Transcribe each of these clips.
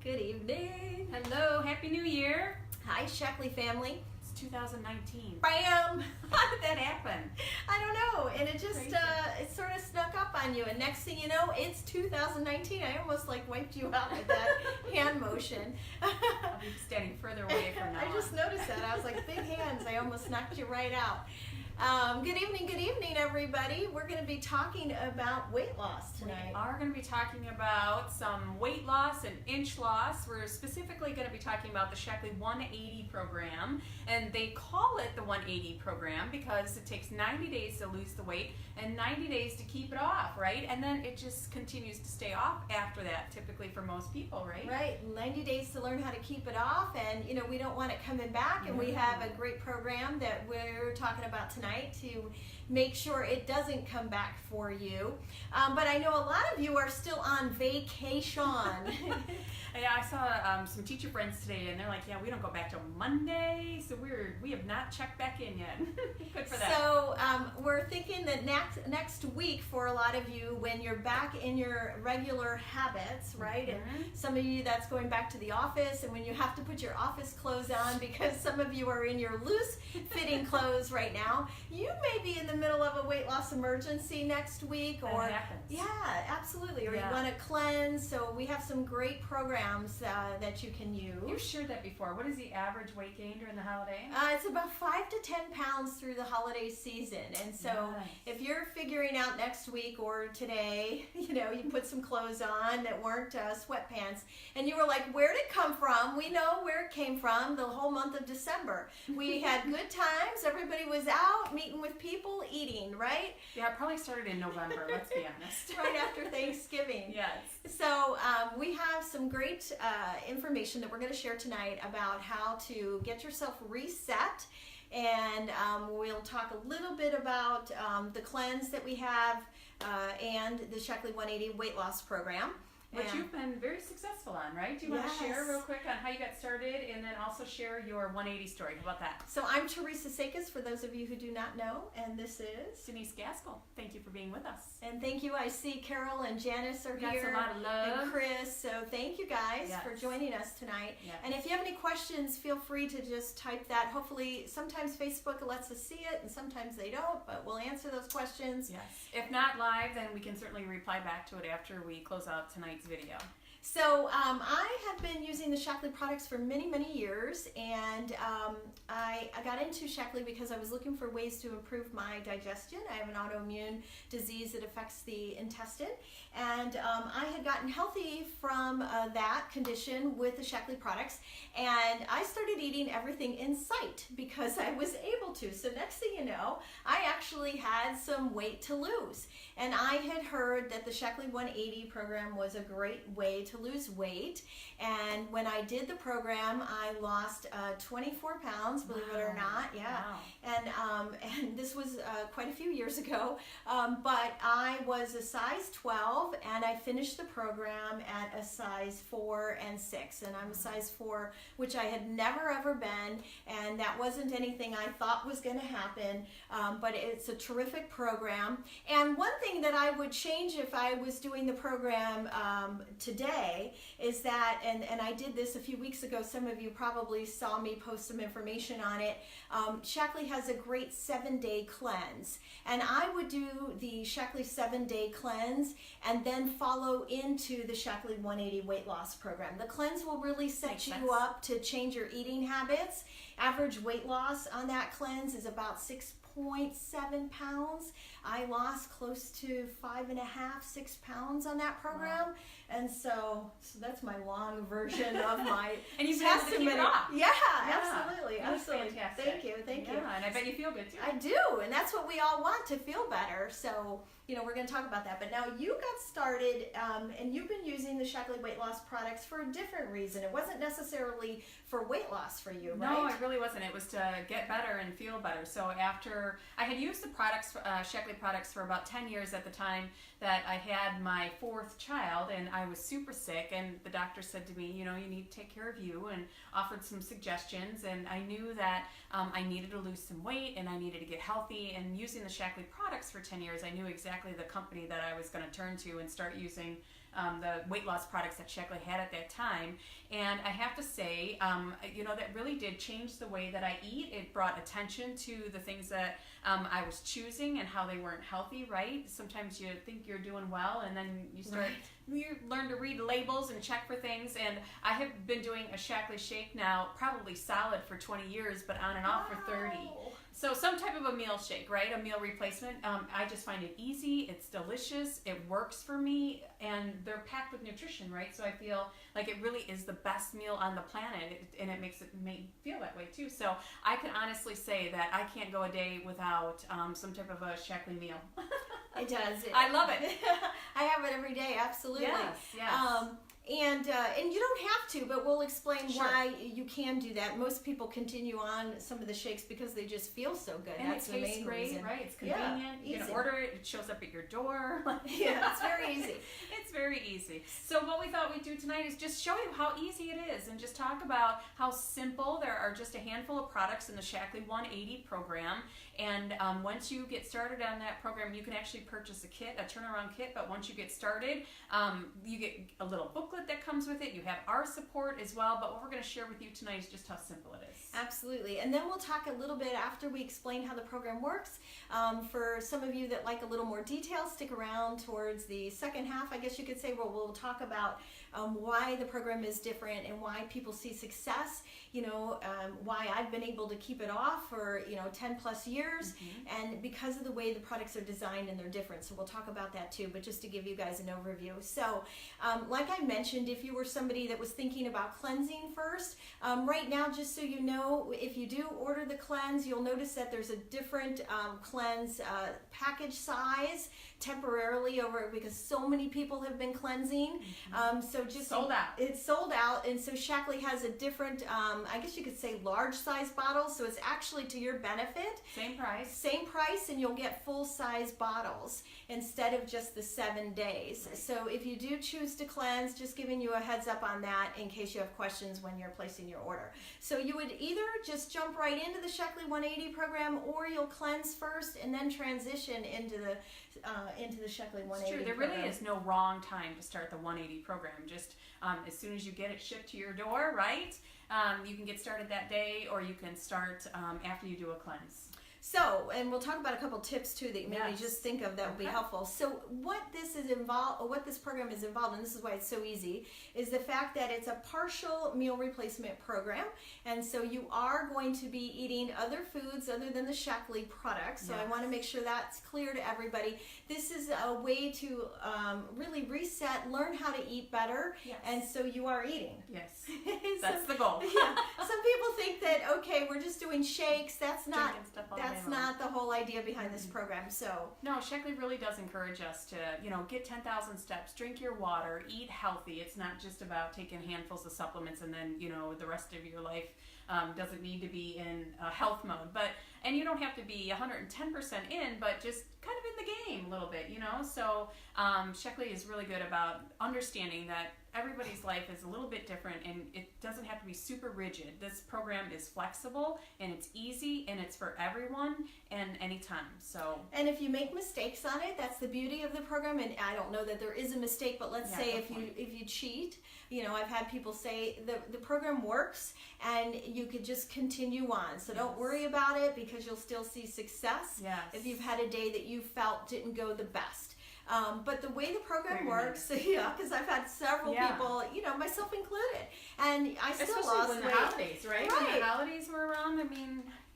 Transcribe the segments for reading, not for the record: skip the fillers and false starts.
Good evening. Hello, Happy New Year. Hi, Shaklee family. It's 2019. Bam! How did that happen? I don't know, and it just Crazy. it sort of snuck up on you, and next thing you know, it's 2019. I almost like wiped you out with that hand motion. I'll be standing further away from now I just on. noticed that. I was like, big hands. I almost knocked you right out. Good evening, everybody. We're going to be talking about weight loss tonight. We are going to be talking about some weight loss and inch loss. We're specifically going to be talking about the Shaklee 180 program, and they call it the 180 program because it takes 90 days to lose the weight and 90 days to keep it off, right? And then it just continues to stay off after that, typically for most people, right? Right, 90 days to learn how to keep it off, and you know, we don't want it coming back, and we have a great program that we're talking about tonight to make sure it doesn't come back for you. But I know a lot of you are still on vacation. Yeah, I saw some teacher friends today, and they're like, "Yeah, we don't go back till Monday, so we have not checked back in yet." Good for that. So we're thinking that next week, for a lot of you, when you're back in your regular habits, right? And some of you, that's going back to the office, and when you have to put your office clothes on because some of you are in your loose-fitting clothes right now, you may be in the middle of a weight loss emergency next week, or that happens. Yeah, absolutely. Or Yeah. you want to cleanse. So we have some great programs that you can use. You've shared that before. What is the average weight gain during the holiday? It's about 5 to 10 pounds through the holiday season. And so Nice. if you're figuring out next week or today, you know, you put some clothes on that weren't sweatpants, and you were like, where did it come from? We know where it came from the whole month of December. We had good times. Everybody was out meeting with people, eating, right? Yeah, it probably started in November, let's be honest. Right after Thanksgiving. Yes. So we have some great information that we're going to share tonight about how to get yourself reset, and we'll talk a little bit about the cleanse that we have and the Shaklee 180 weight loss program. Which And- you've been very successful on, right? Do you want to share real quick on how you got started, and then also share your 180 story? How about that? So I'm Teresa Sakis, for those of you who do not know, and this is Denise Gaskell, thank you for being with us. And thank you. I see Carol and Janice are That's here. a lot of love. And Chris. So thank you guys Yes. for joining us tonight. Yes. And if you have any questions, feel free to just type that. Hopefully, sometimes Facebook lets us see it and sometimes they don't, but we'll answer those questions. Yes. If not live, then we can certainly reply back to it after we close out tonight's video. So I have been using the Shaklee products for many, many years, and I got into Shaklee because I was looking for ways to improve my digestion. I have an autoimmune disease that affects the intestine, and I had gotten healthy from that condition with the Shaklee products, and I started eating everything in sight because I was able to. So next thing you know, I actually had some weight to lose, and I had heard that the Shaklee 180 program was a great way to lose weight, and when I did the program, I lost 24 pounds, believe it or not. Yeah. Wow. And this was quite a few years ago, but I was a size 12, and I finished the program at a size 4 and 6, and I'm a size 4, which I had never ever been, and that wasn't anything I thought was going to happen, but it's a terrific program. And one thing that I would change if I was doing the program today is that, and I did this a few weeks ago, some of you probably saw me post some information on it. Shaklee has a great 7-day cleanse, and I would do the Shaklee 7-day cleanse and then follow into the Shaklee 180 weight loss program. The cleanse will really set Makes you sense. up to change your eating habits. Average weight loss on that cleanse is about 6.7 pounds. I lost close to 5.5, 6 pounds on that program. Wow. And so that's my long version of my And you've been able to keep it testimony. off. Yeah, Yeah. absolutely, That's absolutely. fantastic. Thank you. Yeah, and I bet you feel good too. I do, and that's what we all want, to feel better. So, you know, we're going to talk about that. But now you got started, and you've been using the Shaklee weight loss products for a different reason. It wasn't necessarily for weight loss for you, right? No, it really wasn't. It was to get better and feel better. So after I had used the products, Shaklee products, for about 10 years at the time that I had my 4th child, and I was super sick, and the doctor said to me, you know, you need to take care of you, and offered some suggestions, and I knew that I needed to lose some weight and I needed to get healthy, and using the Shaklee products for 10 years, I knew exactly the company that I was going to turn to and start using the weight loss products that Shaklee had at that time. And I have to say, that really did change the way that I eat. It brought attention to the things that I was choosing and how they weren't healthy, right? Sometimes you think you're doing well, and then you learn to read labels and check for things. And I have been doing a Shaklee shake now, probably solid for 20 years, but on and off for 30. So some type of a meal shake, right? A meal replacement. I just find it easy. It's delicious. It works for me, and they're packed with nutrition, right? So I feel like it really is the best meal on the planet, and it makes me feel that way too. So I can honestly say that I can't go a day without some type of a Shaklee meal. It does. I love it. I have it every day. Absolutely. Yes. And you don't have to, but we'll explain Sure. why you can do that. Most people continue on some of the shakes because they just feel so good. And that's it the tastes main great, reason. right? It's convenient. You can easy. order it. It shows up at your door. Yeah, it's very easy. It's very easy. So what we thought we'd do tonight is just show you how easy it is, and just talk about how simple. There are just a handful of products in the Shaklee 180 program. And once you get started on that program, you can actually purchase a kit, a turnaround kit. But once you get started, you get a little booklet that comes with it. You have our support as well. But what we're going to share with you tonight is just how simple it is. Absolutely. And then we'll talk a little bit after we explain how the program works. For some of you that like a little more detail, stick around towards the second half, I guess you could say, where we'll talk about why the program is different and why people see success, why I've been able to keep it off for 10 plus years, and because of the way the products are designed and they're different. So we'll talk about that too, but just to give you guys an overview. So like I mentioned, if you were somebody that was thinking about cleansing first, right now, just so you know, if you do order the cleanse, you'll notice that there's a different cleanse package size temporarily over, because so many people have been cleansing. So just sold out. It's sold out, and so Shaklee has a different, I guess you could say, large size bottles. So it's actually to your benefit. Same price. Same price, and you'll get full size bottles instead of just the 7 days. Right. So if you do choose to cleanse, just giving you a heads up on that in case you have questions when you're placing your order. So you would either just jump right into the Shaklee 180 program, or you'll cleanse first and then transition into the Shaklee 180 It's true. There program. really is no wrong time to start the 180 program. Just as soon as you get it shipped to your door, right? You can get started that day, or you can start after you do a cleanse. So, and we'll talk about a couple tips too that maybe Yes. just think of that would be helpful. So what this is involved, or what this program is involved, and this is why it's so easy, is the fact that it's a partial meal replacement program. And so you are going to be eating other foods other than the Shaklee products. So I Yes. want to make sure that's clear to everybody. This is a way to really reset, learn how to eat better. Yes. And so you are eating. Yes. That's the goal. Yeah. Some people think that, okay, we're just doing shakes. That's not Drinking stuff all day that's long. not the whole idea behind this program. So No, Shaklee really does encourage us to, get 10,000 steps, drink your water, eat healthy. It's not just about taking handfuls of supplements and then, the rest of your life doesn't need to be in health mode. And you don't have to be 110% in, but just kind of in the game a little bit, So Shaklee is really good about understanding that everybody's life is a little bit different, and it doesn't have to be super rigid. This program is flexible, and it's easy, and it's for everyone and anytime. So, and if you make mistakes on it, that's the beauty of the program. And I don't know that there is a mistake, but let's say if you cheat, I've had people say the program works and you could just continue on. So don't worry about it, because you'll still see success. Yes. If you've had a day that you felt didn't go the best. But the way the program Very works, because I've had several people, myself included, and I still especially lost when the weight. holidays, right? Right. When the holidays were around,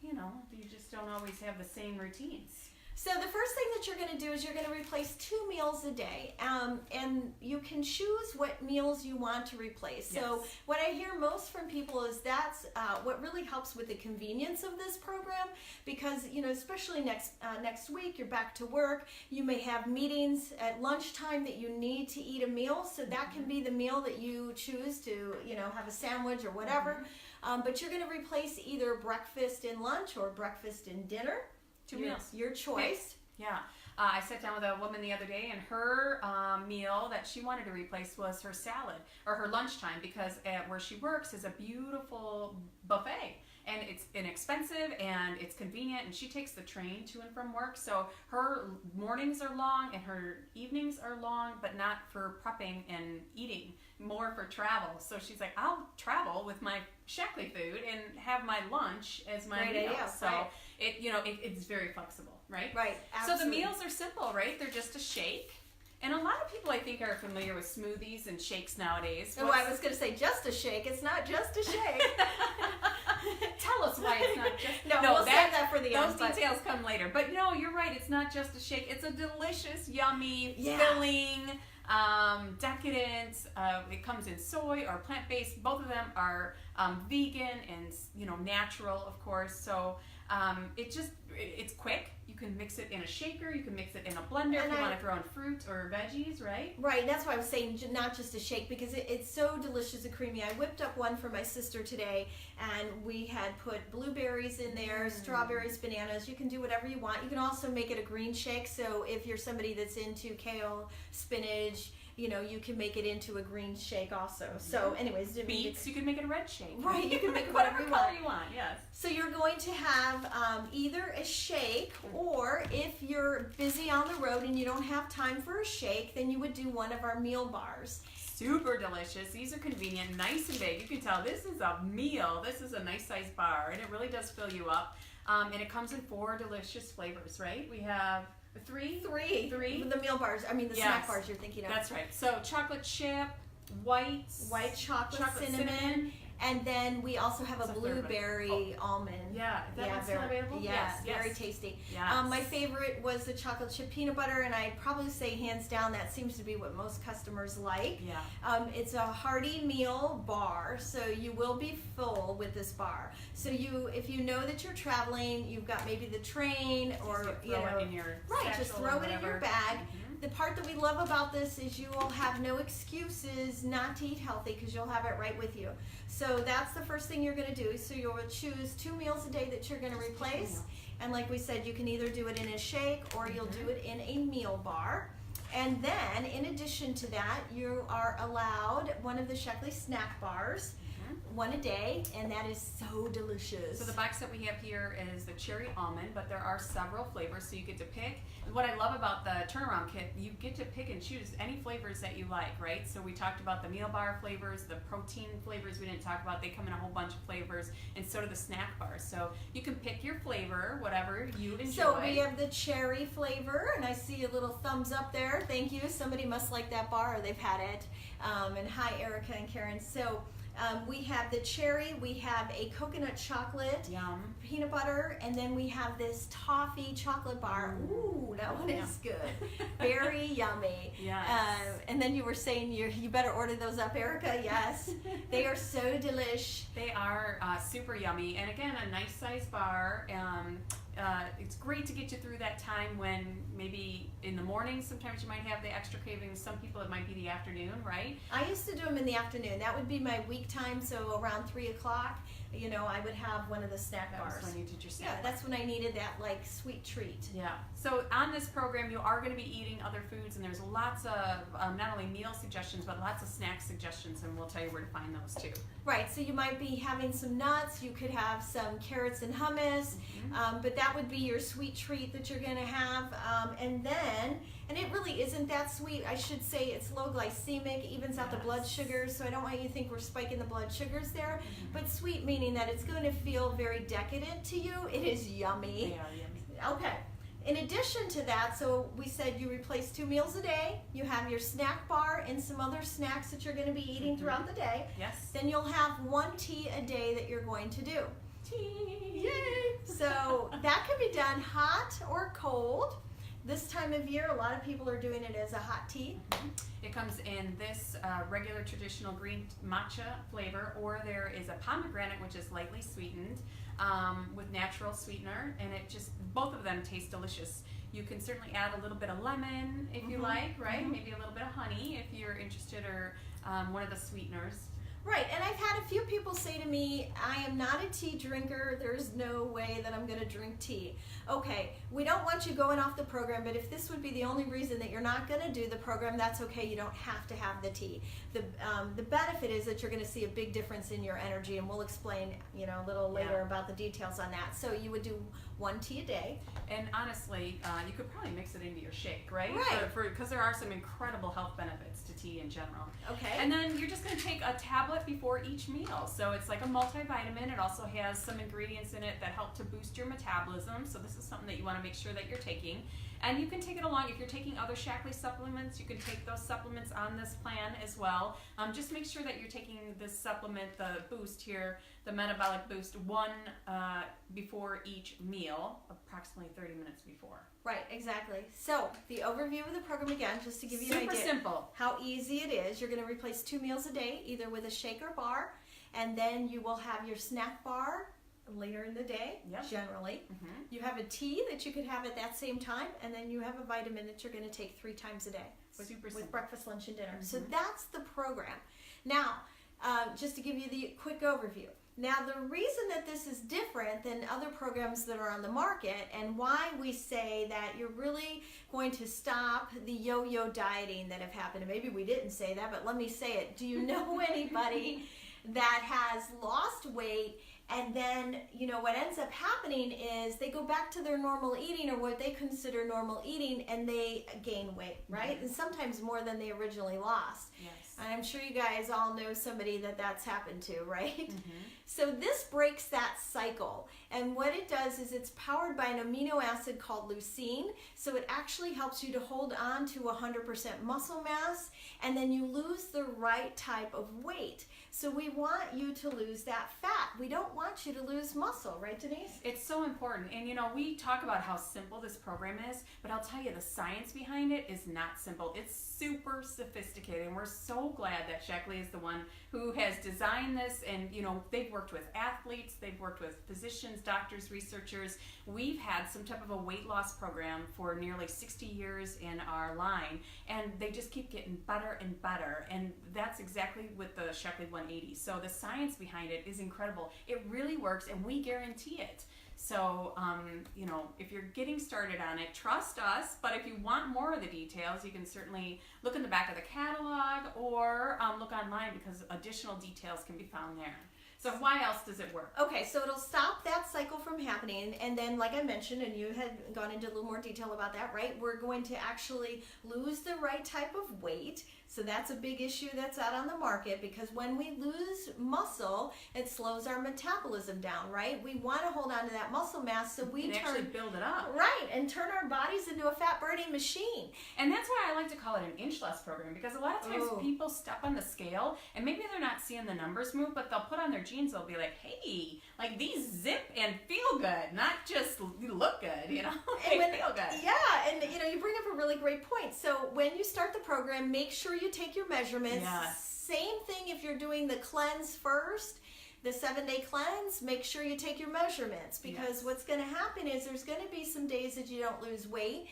you just don't always have the same routines. So the first thing that you're going to do is you're going to replace 2 meals a day, and you can choose what meals you want to replace. So Yes. what I hear most from people is that's what really helps with the convenience of this program, because especially next week you're back to work, you may have meetings at lunchtime that you need to eat a meal, so that can be the meal that you choose to have a sandwich or whatever. But you're going to replace either breakfast and lunch or breakfast and dinner. 2 meals. Your choice. Yeah. I sat down with a woman the other day, and her meal that she wanted to replace was her salad or her lunchtime, because where she works is a beautiful buffet. And it's inexpensive and it's convenient, and she takes the train to and from work. So her mornings are long and her evenings are long, but not for prepping and eating, more for travel. So she's like, I'll travel with my Shaklee food and have my lunch as my meal. Idea. So right. it's very flexible, right? Right. Absolutely. So the meals are simple, right? They're just a shake. And a lot of people, I think, are familiar with smoothies and shakes nowadays. Oh, I was going to say just a shake. It's not just a shake. Tell us why it's not just... No, we'll save that for the end. Those details come later. But no, you're right. It's not just a shake. It's a delicious, yummy, Yeah. filling, decadent. It comes in soy or plant-based. Both of them are vegan and natural, of course. So it's quick. You can mix it in a shaker. You can mix it in a blender if you want to throw in fruit or veggies, right? Right. That's why I was saying not just a shake, because it's so delicious and creamy. I whipped up one for my sister today, and we had put blueberries in there, strawberries, bananas. You can do whatever you want. You can also make it a green shake. So if you're somebody that's into kale, spinach, you can make it into a green shake also. So anyways, beets, you can make it a red shake. Right, you can make it whatever you color you want, yes. So you're going to have either a shake, or if you're busy on the road and you don't have time for a shake, then you would do one of our meal bars. Super delicious. These are convenient, nice and big. You can tell this is a meal. This is a nice sized bar, and it really does fill you up. And it comes in 4 delicious flavors, right? We have... Three. The meal bars. I mean, the snack bars you're thinking of. That's right. So chocolate chip, white chocolate, cinnamon, and then we also have a blueberry almond. Yeah, that's still available. Yes, very tasty. Yes. My favorite was the chocolate chip peanut butter, and I'd probably say hands down that seems to be what most customers like. Yeah. It's a hearty meal bar, so you will be full with this bar. So if you know that you're traveling, you've got maybe the train, or throw it in your just throw it in your bag. The part that we love about this is you will have no excuses not to eat healthy, because you'll have it right with you. So that's the first thing you're going to do. So you'll choose 2 meals a day that you're going to replace. And like we said, you can either do it in a shake or you'll do it in a meal bar. And then in addition to that, you are allowed one of the Shaklee snack bars. One a day, and that is so delicious. So the box that we have here is the cherry almond, but there are several flavors, so you get to pick. What I love about the turnaround kit, you get to pick and choose any flavors that you like, right? So we talked about the meal bar flavors, the protein flavors we didn't talk about. They come in a whole bunch of flavors, and so do the snack bars. So you can pick your flavor, whatever you enjoy. So we have the cherry flavor, and I see a little thumbs up there. Thank you. Somebody must like that bar, or they've had it. And hi, Erica and Karen. So we have the cherry, we have a coconut chocolate, peanut butter, and then we have this toffee chocolate bar. Ooh, that one is good. Very yummy. Yes. And then you were saying you better order those up, Erica. Yes. They are so delish. They are super yummy. And again, a nice size bar. It's great to get you through that time when maybe in the morning sometimes you might have the extra cravings. Some people it might be the afternoon, right? I used to do them in the afternoon. That would be my week time, so around 3 o'clock, I would have one of the snack bars. That's when you did your snack bar. That's when I needed that sweet treat. Yeah. So on this program you are going to be eating other foods, and there's lots of not only meal suggestions but lots of snack suggestions, and we'll tell you where to find those too. Right. So you might be having some nuts. You could have some carrots and hummus, but that would be your sweet treat that you're going to have. And it really isn't that sweet. I should say it's low glycemic, evens out the blood sugars, so I don't want you to think we're spiking the blood sugars there. But sweet meaning that it's going to feel very decadent to you. It is yummy. They are yummy. Okay. In addition to that, so we said you replace 2 meals a day. You have your snack bar and some other snacks that you're going to be eating throughout the day. Yes. Then you'll have 1 tea a day that you're going to do. Tea. Yay! So that can be done hot or cold. This time of year, a lot of people are doing it as a hot tea. It comes in this regular traditional green matcha flavor, or there is a pomegranate, which is lightly sweetened with natural sweetener, and both of them taste delicious. You can certainly add a little bit of lemon if you like, right? Maybe a little bit of honey if you're interested, or one of the sweeteners. Right, and I've had a few people say to me, I am not a tea drinker, there's no way that I'm going to drink tea. Okay, we don't want you going off the program, but if this would be the only reason that you're not going to do the program, that's okay, you don't have to have the tea. The benefit is that you're going to see a big difference in your energy, and we'll explain, a little later about the details on that. So you would do 1 tea a day. And honestly, you could probably mix it into your shake, right? Right. Because there are some incredible health benefits to tea in general. Okay. And then you're just going to take a tablet before each meal. So it's like a multivitamin. It also has some ingredients in it that help to boost your metabolism. So this is something that you want to make sure that you're taking. And you can take it along. If you're taking other Shaklee supplements, you can take those supplements on this plan as well. Just make sure that you're taking this supplement, the boost here, the metabolic boost, one before each meal, approximately 30 minutes before. Right, exactly. So the overview of the program again, just to give you an idea. Super simple. How easy it is. You're going to replace 2 meals a day, either with a shake or bar, and then you will have your snack bar later in the day, generally. Mm-hmm. You have a tea that you could have at that same time, and then you have a vitamin that you're going to take 3 times a day with breakfast, lunch, and dinner. Mm-hmm. So that's the program. Now, just to give you the quick overview. Now, the reason that this is different than other programs that are on the market, and why we say that you're really going to stop the yo-yo dieting that have happened, and maybe we didn't say that, but let me say it. Do you know anybody that has lost weight, and then, what ends up happening is they go back to their normal eating, or what they consider normal eating, and they gain weight, right? And sometimes more than they originally lost. Yes. And I'm sure you guys all know somebody that's happened to, right? Mm-hmm. So this breaks that cycle. And what it does is it's powered by an amino acid called leucine. So it actually helps you to hold on to 100% muscle mass, and then you lose the right type of weight. So we want you to lose that fat. We don't want you to lose muscle, right, Denise? It's so important. And we talk about how simple this program is, but I'll tell you, the science behind it is not simple. It's super sophisticated, and we're so glad that Shaklee is the one who has designed this. And they've worked with athletes, they've worked with physicians, doctors, researchers. We've had some type of a weight loss program for nearly 60 years in our line, and they just keep getting better and better. And that's exactly with the Shaklee 180. So the science behind it is incredible. It really works, and we guarantee it. So, if you're getting started on it, trust us. But if you want more of the details, you can certainly look in the back of the catalog, or look online, because additional details can be found there. So why else does it work? Okay, so it'll stop that cycle from happening, and then, like I mentioned, and you had gone into a little more detail about that, right? We're going to actually lose the right type of weight. So that's a big issue that's out on the market, because when we lose muscle, it slows our metabolism down, right? We want to hold on to that muscle mass, so we actually build it up. Right, and turn our bodies into a fat-burning machine. And that's why I like to call it an inch loss program, because a lot of times people step on the scale, and maybe they're not seeing the numbers move, but they'll put on their jeans, they'll be like, hey, like these zip and feel good, not just look good, they feel good. Yeah, and you bring up a really great point. So when you start the program, make sure you take your measurements. Yes. Same thing if you're doing the cleanse first, the 7-day cleanse, make sure you take your measurements, because what's going to happen is there's going to be some days that you don't lose weight,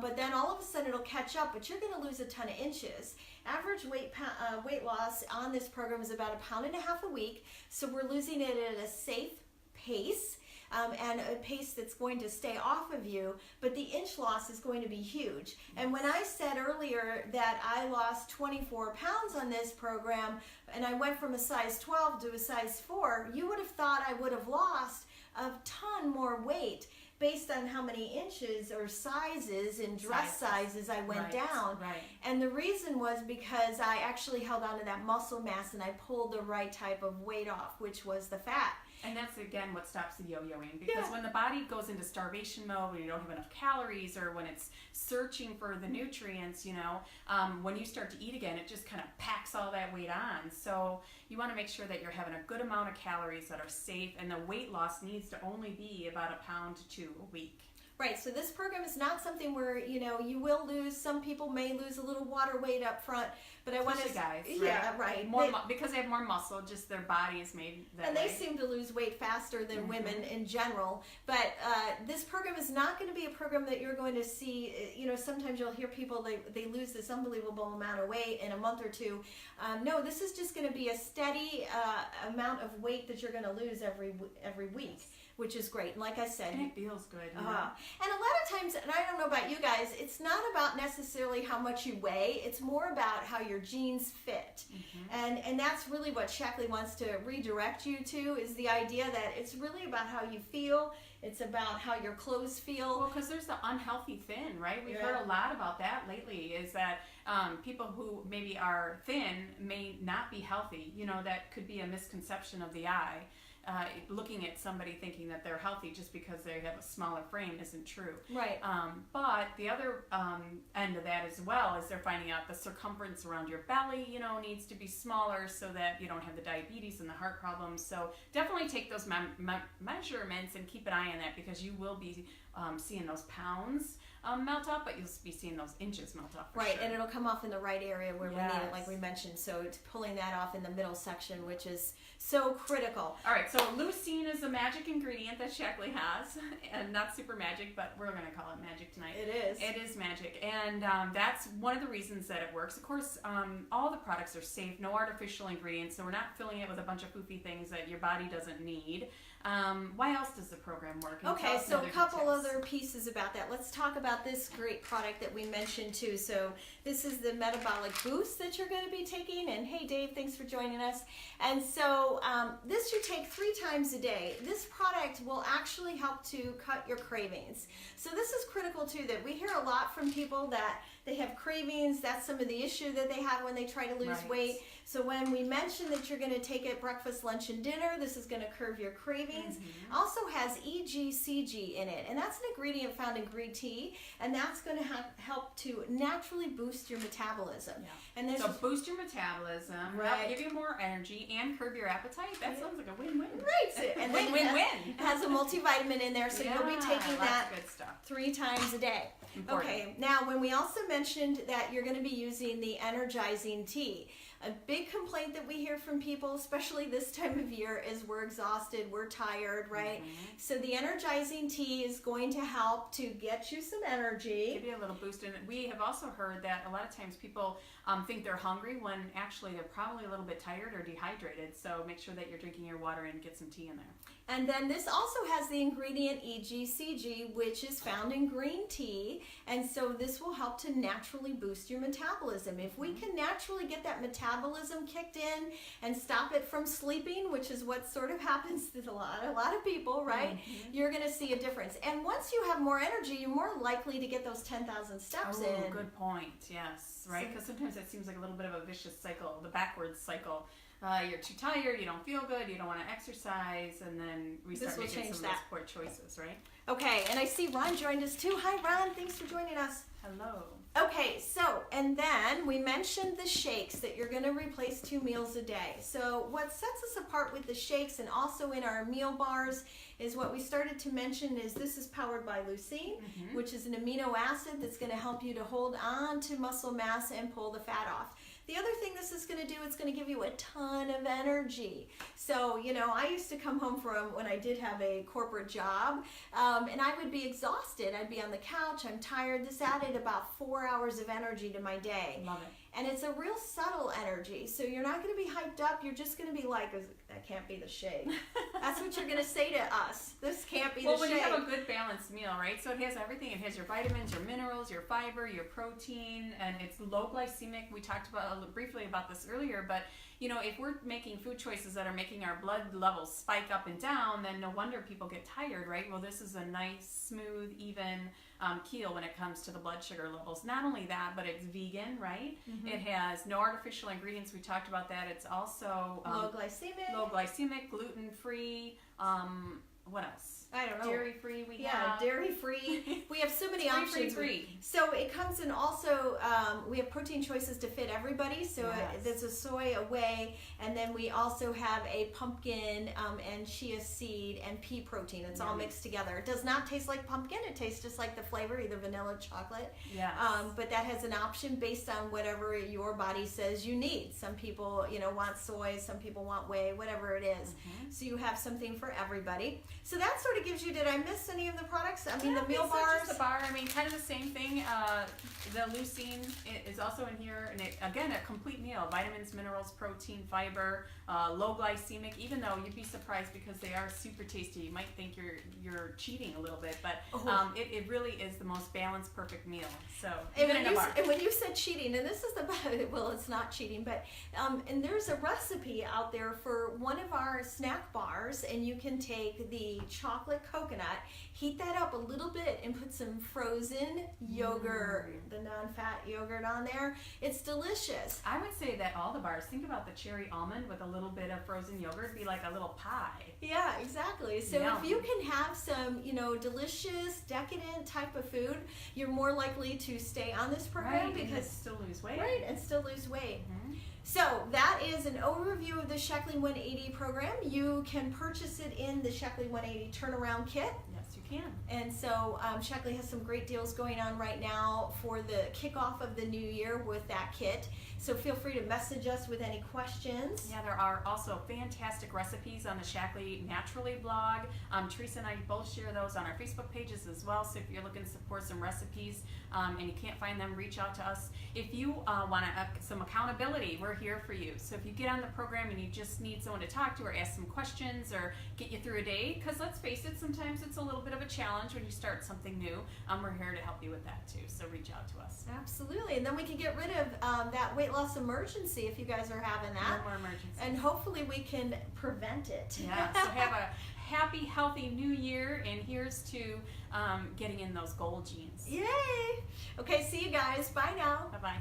but then all of a sudden it'll catch up, but you're going to lose a ton of inches. Average weight loss on this program is about 1.5 pounds a week, so we're losing it at a safe pace. And a pace that's going to stay off of you, but the inch loss is going to be huge. And when I said earlier that I lost 24 pounds on this program, and I went from a size 12 to a size 4, you would have thought I would have lost a ton more weight based on how many inches or sizes in dress sizes I went down. Right. And the reason was because I actually held on to that muscle mass, and I pulled the right type of weight off, which was the fat. And that's, again, what stops the yo-yoing. Because when the body goes into starvation mode, when you don't have enough calories, or when it's searching for the nutrients, when you start to eat again, it just kind of packs all that weight on. So you want to make sure that you're having a good amount of calories that are safe, and the weight loss needs to only be about 1 to 2 pounds a week. Right, so this program is not something where, you will lose, some people may lose a little water weight up front, but I want to... guys, right? Yeah, right. Because they have more muscle, just their body is made that and way. they seem to lose weight faster than women in general, but this program is not going to be a program that you're going to see, sometimes you'll hear people, they lose this unbelievable amount of weight in a month or two. No, this is just going to be a steady amount of weight that you're going to lose every week, which is great. And like I said, and it feels good. and a lot of times, and I don't know about you guys, it's not about necessarily how much you weigh. It's more about how your genes fit. And that's really what Shaklee wants to redirect you to, is the idea that it's really about how you feel. It's about how your clothes feel. Well, because there's the unhealthy thin, right? We've heard a lot about that lately, is that people who maybe are thin may not be healthy. That could be a misconception of the eye. Looking at somebody thinking that they're healthy just because they have a smaller frame isn't true. Right. But the other end of that as well is they're finding out the circumference around your belly, needs to be smaller so that you don't have the diabetes and the heart problems. So definitely take those measurements and keep an eye on that, because you will be seeing those pounds melt off, but you'll be seeing those inches melt off. Right, sure. And it'll come off in the right area where we need it, like we mentioned. So it's pulling that off in the middle section, which is so critical. All right, so leucine is a magic ingredient that Shaklee has, and not super magic, but we're going to call it magic tonight. It is. It is magic, and that's one of the reasons that it works. Of course, all the products are safe, no artificial ingredients, so we're not filling it with a bunch of foofy things that your body doesn't need. Why else does the program work? And okay, so a couple other pieces about that. Let's talk about this great product that we mentioned too. So this is the metabolic boost that you're going to be taking. And hey, Dave, thanks for joining us. And so this you take 3 times a day. This product will actually help to cut your cravings. So this is critical too, that we hear a lot from people that they have cravings. That's some of the issue that they have when they try to lose weight. So when we mention that you're going to take it breakfast, lunch, and dinner, this is going to curb your cravings. Also has EGCG in it, and that's an ingredient found in green tea, and that's going to help to naturally boost your metabolism. And so boost your metabolism, help give you more energy, and curb your appetite. That sounds like a win-win. Right, and then it has a multivitamin in there, so you'll be taking that good stuff. 3 times a day. Important. Okay, now when we also mentioned that you're going to be using the energizing tea. A big complaint that we hear from people, especially this time of year, is we're exhausted, we're tired, right? So the energizing tea is going to help to get you some energy. Give you a little boost. And we have also heard that a lot of times people think they're hungry when actually they're probably a little bit tired or dehydrated. So make sure that you're drinking your water and get some tea in there. And then this also has the ingredient EGCG, which is found in green tea. And so this will help to naturally boost your metabolism. If we can naturally get that metabolism kicked in and stop it from sleeping, which is what sort of happens to a lot of people, right? You're going to see a difference. And once you have more energy, you're more likely to get those 10,000 steps in. Oh, good point. Yes, right? Because sometimes it seems like a little bit of a vicious cycle, the backwards cycle. You're too tired, you don't feel good, you don't want to exercise, and then we start making some of those poor choices, right? Okay, and I see Ron joined us too. Hi, Ron. Thanks for joining us. Hello. Okay, so, and then we mentioned the shakes that you're going to replace 2 meals a day. So what sets us apart with the shakes and also in our meal bars is what we started to mention is this is powered by Leucine, which is an amino acid that's going to help you to hold on to muscle mass and pull the fat off. The other thing this is going to do, it's going to give you a ton of energy. So, I used to come home from when I did have a corporate job, and I would be exhausted. I'd be on the couch, I'm tired. This added about 4 hours of energy to my day. Love it. And it's a real subtle energy. So you're not going to be hyped up. You're just going to be like, that can't be the shake. That's what you're going to say to us. This can't be the shake. Well, when you have a good balanced meal, right? So it has everything. It has your vitamins, your minerals, your fiber, your protein, and it's low glycemic. We talked briefly about this earlier, but if we're making food choices that are making our blood levels spike up and down, then no wonder people get tired, right? Well, this is a nice, smooth, even keel when it comes to the blood sugar levels. Not only that, but it's vegan, right? It has no artificial ingredients. We talked about that. It's also low glycemic, gluten-free. what else? I don't know. Dairy free. We Yeah, have dairy free. We have so many options. free. So it comes in also, we have protein choices to fit everybody. So Yes. there's a soy, a whey, and then we also have a pumpkin and chia seed and pea protein. It's all Yummy. mixed together. It does not taste like pumpkin. It tastes just like the flavor, either vanilla, chocolate. Yes. But that has an option based on whatever your body says you need. Some people, want soy. Some people want whey. Whatever it is. Mhm. So you have something for everybody. So that sort of gives you. Did I miss any of the products? I mean, Yeah, the meal so bars. just the bar. I mean, kind of the same thing. The Leucine is also in here, and again, a complete meal: vitamins, minerals, protein, fiber, low glycemic. Even though you'd be surprised because they are super tasty, you might think you're cheating a little bit, but it really is the most balanced, perfect meal. So even in a bar. And when you said cheating, and this is well, it's not cheating, but and there's a recipe out there for one of our snack bars, and you can take the chocolate coconut, heat that up a little bit, and put some frozen yogurt, the non-fat yogurt on there. It's delicious. I would say that all the bars, think about the cherry almond with a little bit of frozen yogurt, be like a little pie. Yeah, exactly. So Yum. if you can have some, delicious, decadent type of food, you're more likely to stay on this program Right, and because still lose weight. right, and still lose weight. Mhm. So that is an overview of the Shaklee 180 program. You can purchase it in the Shaklee 180 turnaround kit. Yes, you can. And so Shaklee has some great deals going on right now for the kickoff of the new year with that kit. So feel free to message us with any questions. Yeah, there are also fantastic recipes on the Shaklee Naturally blog. Teresa and I both share those on our Facebook pages as well. So if you're looking for some recipes and you can't find them, reach out to us. If you want some accountability, we're here for you. So if you get on the program and you just need someone to talk to or ask some questions or get you through a day, because let's face it, sometimes it's a little bit of a challenge when you start something new. We're here to help you with that too. So reach out to us. Absolutely. And then we can get rid of that weight loss emergency if you guys are having that. No more emergencies. And hopefully we can prevent it. Yeah, so have a happy, healthy new year, and here's to getting in those gold jeans. Yay! Okay, see you guys. Bye now. Bye-bye.